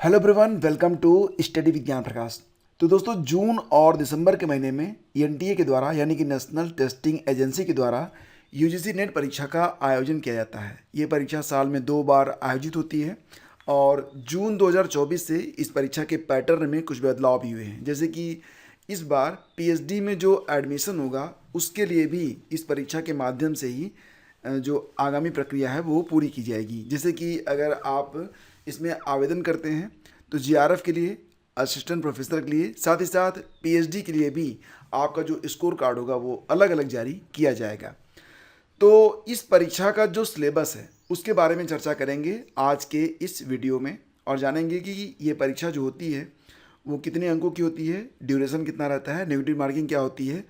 Hello everyone, welcome to study Vigyan Prakash. तो दोस्तों, जून और दिसंबर के महीने में एनटीए के द्वारा यानी कि नेशनल टेस्टिंग एजेंसी के द्वारा यूजीसी नेट परीक्षा का आयोजन किया जाता है। ये परीक्षा साल में 2 बार आयोजित होती है और जून 2024 से इस परीक्षा के पैटर्न में कुछ बदलाव भी हुए हैं। जैसे कि इस बार पीएचडी में जो एडमिशन होगा उसके लिए भी इस परीक्षा के माध्यम से ही जो आगामी प्रक्रिया है वो पूरी की जाएगी। जैसे कि अगर आप इसमें आवेदन करते हैं तो जीआरएफ के लिए, असिस्टेंट प्रोफेसर के लिए, साथ ही साथ पीएचडी के लिए भी आपका जो स्कोर कार्ड होगा वो अलग अलग जारी किया जाएगा। तो इस परीक्षा का जो सिलेबस है उसके बारे में चर्चा करेंगे आज के इस वीडियो में और जानेंगे कि ये परीक्षा जो होती है वो कितने अंकों की होती है, ड्यूरेशन कितना रहता है, नेगेटिव मार्किंग क्या होती है,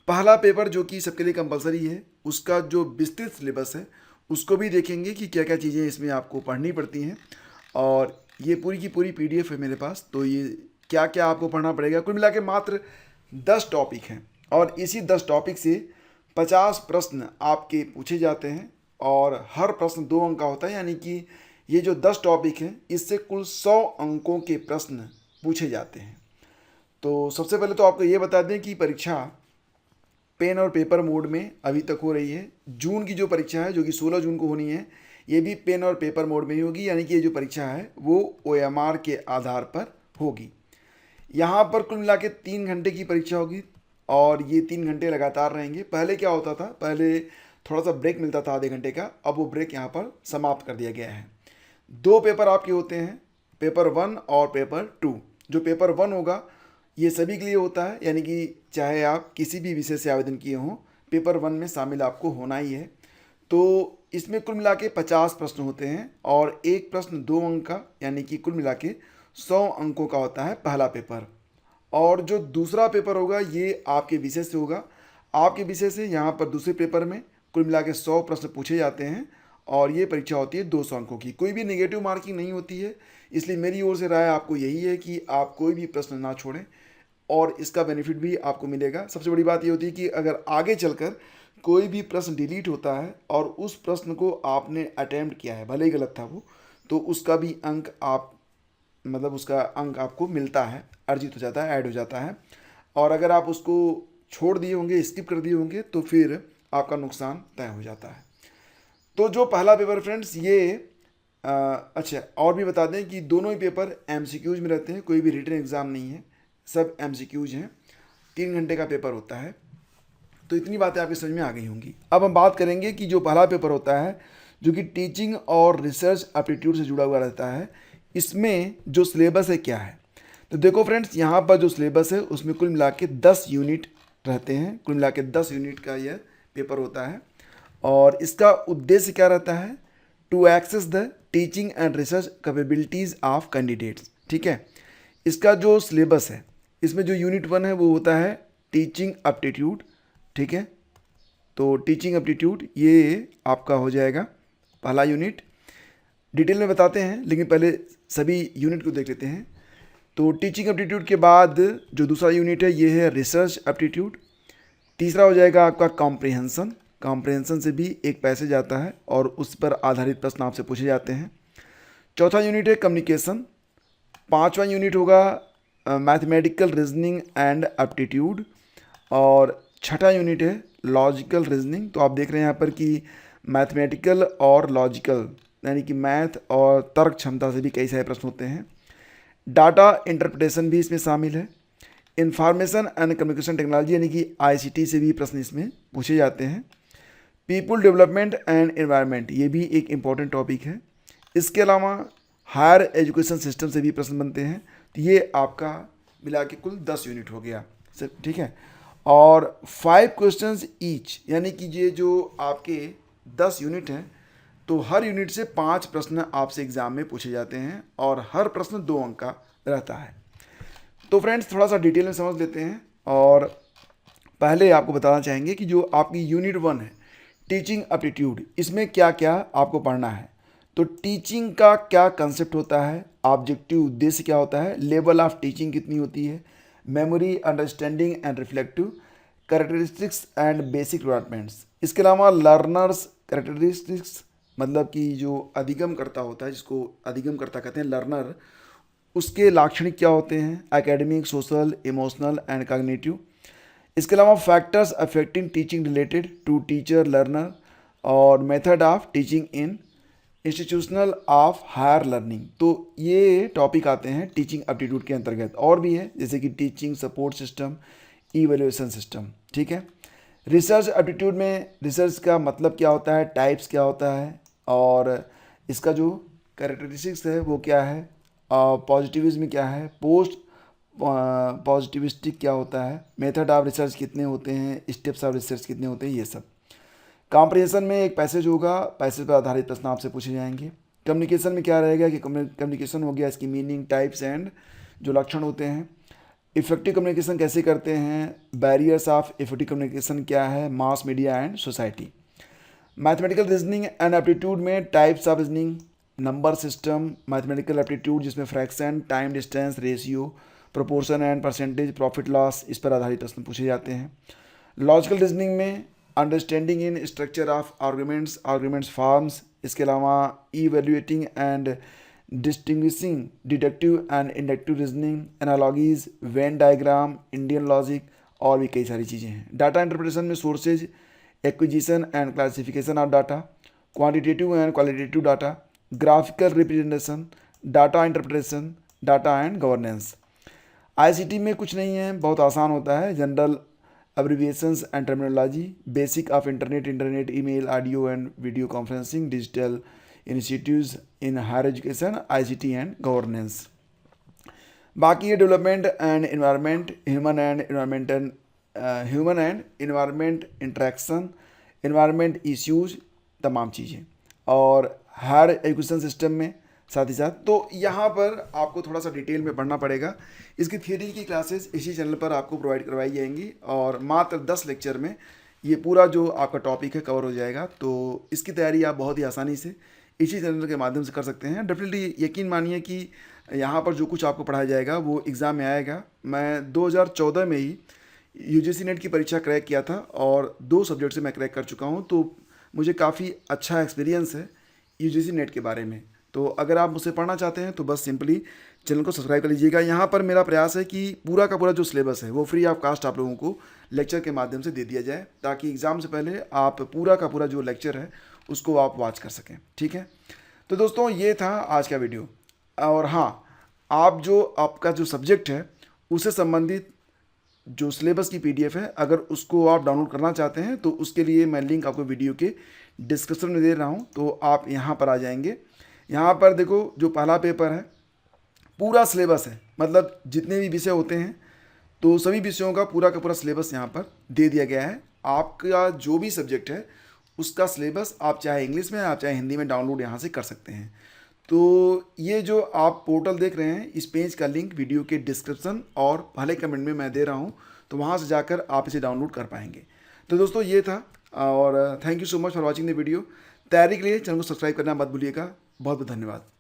पहला पेपर जो कि सबके लिए कंपलसरी है उसका जो विस्तृत सिलेबस है उसको भी देखेंगे कि क्या क्या चीज़ें इसमें आपको पढ़नी पड़ती हैं। और ये पूरी की पूरी पीडीएफ है मेरे पास, तो ये क्या क्या आपको पढ़ना पड़ेगा। कुल मिला के मात्र 10 टॉपिक हैं और इसी 10 टॉपिक से 50 प्रश्न आपके पूछे जाते हैं और हर प्रश्न 2 अंक का होता है। यानी कि ये जो 10 टॉपिक हैं इससे कुल 100 अंकों के प्रश्न पूछे जाते हैं। तो सबसे पहले तो आपको ये बता दें कि परीक्षा पेन और पेपर मोड में अभी तक हो रही है। जून की जो परीक्षा है जो कि 16 जून को होनी है, ये भी पेन और पेपर मोड में ही होगी। यानी कि ये जो परीक्षा है वो ओएमआर के आधार पर होगी। यहाँ पर कुल मिला के 3 घंटे की परीक्षा होगी और ये 3 घंटे लगातार रहेंगे। पहले क्या होता था, पहले थोड़ा सा ब्रेक मिलता था आधे घंटे का, अब वो ब्रेक यहाँ पर समाप्त कर दिया गया है। 2 पेपर आपके होते हैं, पेपर 1 और पेपर 2। जो पेपर 1 होगा ये सभी के लिए होता है, यानी कि चाहे आप किसी भी विषय से आवेदन किए हों, पेपर 1 में शामिल आपको होना ही है। तो इसमें कुल मिला के 50 प्रश्न होते हैं और एक प्रश्न 2 अंक का, यानी कि कुल मिला के 100 अंकों का होता है पहला पेपर। और जो दूसरा पेपर होगा ये आपके विषय से होगा। आपके विषय से यहाँ पर दूसरे पेपर में कुल मिला के 100 प्रश्न पूछे जाते हैं और ये परीक्षा होती है 200 अंकों की। कोई भी नेगेटिव मार्किंग नहीं होती है, इसलिए मेरी ओर से राय आपको यही है कि आप कोई भी प्रश्न ना छोड़ें और इसका बेनिफिट भी आपको मिलेगा। सबसे बड़ी बात ये होती है कि अगर आगे चलकर कोई भी प्रश्न डिलीट होता है और उस प्रश्न को आपने अटेम्प्ट किया है, भले ही गलत था वो, तो उसका भी अंक आप उसका अंक आपको मिलता है, अर्जित हो जाता है, ऐड हो जाता है। और अगर आप उसको छोड़ दिए होंगे, स्किप कर दिए होंगे, तो फिर आपका नुकसान तय हो जाता है। तो जो पहला पेपर फ्रेंड्स ये अच्छा, और भी बता दें कि दोनों ही पेपर एमसीक्यूज में रहते हैं, कोई भी रिटन एग्ज़ाम नहीं है, सब एमसीक्यूज हैं। 3 घंटे का पेपर होता है। तो इतनी बातें आपकी समझ में आ गई होंगी। अब हम बात करेंगे कि जो पहला पेपर होता है जो कि टीचिंग और रिसर्च एप्टीट्यूड से जुड़ा हुआ रहता है, इसमें जो सिलेबस है क्या है। तो देखो फ्रेंड्स, यहाँ पर जो सिलेबस है उसमें कुल मिला के 10 यूनिट रहते हैं। कुल मिला के 10 यूनिट का यह पेपर होता है और इसका उद्देश्य क्या रहता है, to assess the teaching and research capabilities of candidates. ठीक है, इसका जो सिलेबस है इसमें जो यूनिट 1 है वो होता है टीचिंग एप्टीट्यूड। ठीक है, तो टीचिंग एप्टीट्यूड ये आपका हो जाएगा पहला यूनिट। डिटेल में बताते हैं लेकिन पहले सभी यूनिट को देख लेते हैं। तो टीचिंग एप्टीट्यूड के बाद जो दूसरा यूनिट है ये है रिसर्च एप्टीट्यूड। तीसरा हो जाएगा आपका कॉम्प्रिहेंसन। कॉम्प्रिहेंसन से भी एक पैसेज आता है और उस पर आधारित प्रश्न आपसे पूछे जाते हैं। चौथा यूनिट है कम्युनिकेशन। पांचवा यूनिट होगा मैथमेटिकल रीजनिंग एंड एप्टीट्यूड और छठा यूनिट है लॉजिकल रीजनिंग। तो आप देख रहे हैं यहाँ पर कि मैथमेटिकल और लॉजिकल यानी कि मैथ और तर्क क्षमता से भी कई सारे प्रश्न होते हैं। डाटा इंटरप्रिटेशन भी इसमें शामिल है। इंफॉर्मेशन एंड कम्युनिकेशन टेक्नोलॉजी यानी कि आईसीटी से भी प्रश्न इसमें पूछे जाते हैं। पीपल डेवलपमेंट एंड एनवायरनमेंट ये भी एक इम्पॉर्टेंट टॉपिक है। इसके अलावा हायर एजुकेशन सिस्टम से भी प्रश्न बनते हैं। तो ये आपका मिला के कुल 10 यूनिट हो गया सर। ठीक है, और 5 क्वेश्चंस ईच, यानी कि ये जो आपके 10 यूनिट हैं तो हर यूनिट से 5 प्रश्न आपसे एग्जाम में पूछे जाते हैं और हर प्रश्न 2 अंक का रहता है। तो फ्रेंड्स थोड़ा सा डिटेल में समझ लेते हैं और पहले आपको बताना चाहेंगे कि जो आपकी यूनिट 1 है टीचिंग एप्टीट्यूड, इसमें क्या क्या आपको पढ़ना है। तो टीचिंग का क्या कंसेप्ट होता है, ऑब्जेक्टिव उद्देश्य क्या होता है, लेवल ऑफ टीचिंग कितनी होती है, memory, understanding and reflective, characteristics and basic requirements. इसके अलावा लर्नर्स कैरेक्टरिस्टिक्स, मतलब कि जो अधिगम करता होता है, जिसको अधिगम करता कहते हैं लर्नर, उसके लाक्षणिक क्या होते हैं, academic, social, emotional and cognitive. इसके अलावा factors affecting teaching related to teacher learner और method of teaching in institutional of higher learning. तो ये टॉपिक आते हैं टीचिंग एप्टीट्यूड के अंतर्गत। और भी है जैसे कि teaching support system, evaluation system. ठीक है। रिसर्च एप्टीट्यूड में रिसर्च का मतलब क्या होता है, टाइप्स क्या होता है और इसका जो कैरेक्टरिस्टिक्स है वो क्या है, पॉजिटिविज्म क्या है, पोस्ट पॉजिटिविस्टिक क्या होता है, मेथड ऑफ रिसर्च कितने होते हैं, स्टेप्स ऑफ रिसर्च कितने होते हैं, ये सब। कॉम्प्रिहेंशन में एक पैसेज होगा, पैसेज पर आधारित प्रश्न आपसे पूछे जाएंगे। कम्युनिकेशन में क्या रहेगा कि कम्युनिकेशन हो गया, इसकी मीनिंग, टाइप्स एंड जो लक्षण होते हैं। इफेक्टिव कम्युनिकेशन कैसे करते हैं, बैरियर्स ऑफ इफेक्टिव कम्युनिकेशन क्या है, mass media and society. Mathematical reasoning and aptitude में types of reasoning, number system, mathematical aptitude जिसमें fraction, time distance ratio, proportion and percentage, profit loss, इस पर आधारित प्रश्न पूछे जाते हैं। लॉजिकल रीजनिंग में understanding in structure of arguments, arguments forms, इसके अलावा evaluating and distinguishing deductive and inductive reasoning, analogies, Venn diagram, Indian logic और भी कई सारी चीज़ें हैं। डाटा इंटरप्रिटेशन में sources, acquisition and classification of data, quantitative and qualitative data, graphical representation, data interpretation, data and governance. ICT में कुछ नहीं है, बहुत आसान होता है। General abbreviations and terminology, basic of internet, email, audio and video conferencing, digital initiatives in higher education, ICT and governance. बाकी ये development and environment, human and environment interaction, environment issues, तमाम चीज़ें। और हायर एजुकेशन सिस्टम में साथ ही साथ, तो यहाँ पर आपको थोड़ा सा डिटेल में पढ़ना पड़ेगा। इसकी थियरी की क्लासेस इसी चैनल पर आपको प्रोवाइड करवाई जाएंगी और मात्र 10 लेक्चर में ये पूरा जो आपका टॉपिक है कवर हो जाएगा। तो इसकी तैयारी आप बहुत ही आसानी से इसी चैनल के माध्यम से कर सकते हैं। डेफिनेटली यकीन मानिए कि यहाँ पर जो कुछ आपको पढ़ाया जाएगा वो एग्ज़ाम में आएगा। मैं 2014 में ही यूजीसी नेट की परीक्षा क्रैक किया था और 2 सब्जेक्ट से मैं क्रैक कर चुका हूँ, तो मुझे काफ़ी अच्छा एक्सपीरियंस है यूजीसी नेट के बारे में। तो अगर आप मुझसे पढ़ना चाहते हैं तो बस सिंपली चैनल को सब्सक्राइब कर लीजिएगा। यहाँ पर मेरा प्रयास है कि पूरा का पूरा जो सिलेबस है वो फ्री ऑफ कास्ट आप लोगों को लेक्चर के माध्यम से दे दिया जाए, ताकि एग्ज़ाम से पहले आप पूरा का पूरा जो लेक्चर है उसको आप वॉच कर सकें। ठीक है। तो दोस्तों ये था आज का वीडियो। और हाँ, आप जो आपका जो सब्जेक्ट है उससे संबंधित जो सिलेबस की पीडीएफ है, अगर उसको आप डाउनलोड करना चाहते हैं तो उसके लिए मैं लिंक आपको वीडियो के डिस्क्रिप्शन में दे रहा हूँ। तो आप यहाँ पर आ जाएंगे। यहाँ पर देखो जो पहला पेपर है पूरा सिलेबस है, मतलब जितने भी विषय होते हैं तो सभी विषयों का पूरा सिलेबस यहाँ पर दे दिया गया है। आपका जो भी सब्जेक्ट है उसका सिलेबस आप चाहे इंग्लिश में आप चाहे हिंदी में डाउनलोड यहाँ से कर सकते हैं। तो ये जो आप पोर्टल देख रहे हैं, इस पेज का लिंक वीडियो के डिस्क्रिप्शन और पहले कमेंट में मैं दे रहा हूँ, तो वहाँ से जाकर आप इसे डाउनलोड कर पाएंगे। तो दोस्तों ये था, और thank you so much for watching the video. तैयारी के लिए चैनल को सब्सक्राइब करना मत भूलिएगा। बहुत बहुत धन्यवाद।